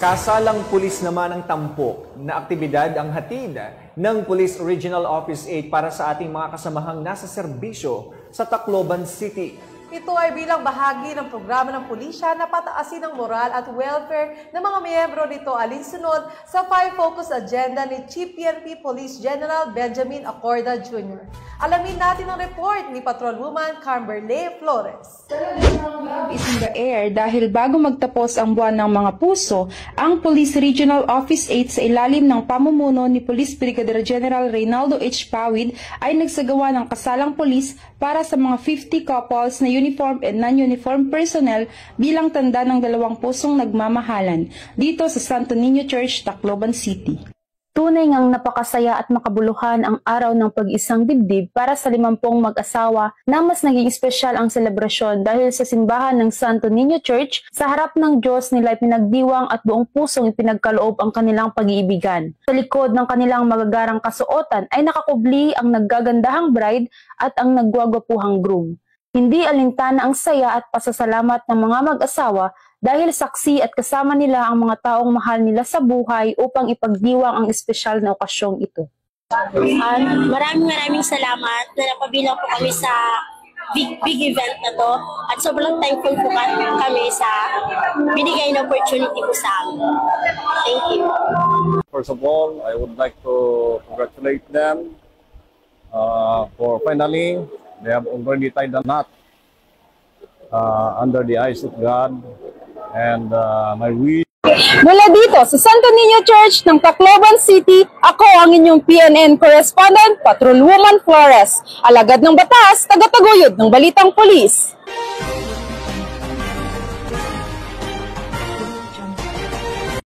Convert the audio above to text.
Kasalang pulis naman ang tampok na aktibidad ang hatid ng Police Regional Office 8 para sa ating mga kasamahang nasa serbisyo sa Tacloban City. Ito ay bilang bahagi ng programa ng pulisya na pataasin ang moral at welfare ng mga miyembro nito alinsunod sa 5 Focus Agenda ni Chief PNP Police General Benjamin Acorda Jr. Alamin natin ang report ni Patrolwoman Camberley Flores. Love is in the air dahil bago magtapos ang buwan ng mga puso, ang Police Regional Office 8 sa ilalim ng pamumuno ni Police Brigadier General Reynaldo H. Pawid ay nagsagawa ng kasalang pulis para sa mga 50 couples na uniform and non-uniform personnel bilang tanda ng dalawang pusong nagmamahalan dito sa Santo Niño Church, Tacloban City. Tunay ngang napakasaya at makabuluhan ang araw ng pag-isang dibdib para sa 50 mag-asawa na mas naging espesyal ang selebrasyon dahil sa simbahan ng Santo Niño Church, sa harap ng Diyos nila pinagdiwang at buong pusong ipinagkaloob ang kanilang pag-iibigan. Sa likod ng kanilang magagarang kasuotan ay nakakubli ang naggagandahang bride at ang nagwagwapuhang groom. Hindi alintana ang saya at pasasalamat ng mga mag-asawa dahil saksi at kasama nila ang mga taong mahal nila sa buhay upang ipagdiwang ang espesyal na okasyong ito. Maraming salamat na napabilang po kami sa big event na to at sobrang thankful po kami sa binigay na opportunity po sa amin. Thank you. First of all, I would like to congratulate them for finally they have already tied the knot under the eyes of God. And my wish. Mula dito sa Santo Niño Church ng Tacloban City, ako ang inyong PNN correspondent, Patrolwoman Flores. Alagad ng batas, tagataguyod ng Balitang Pulis.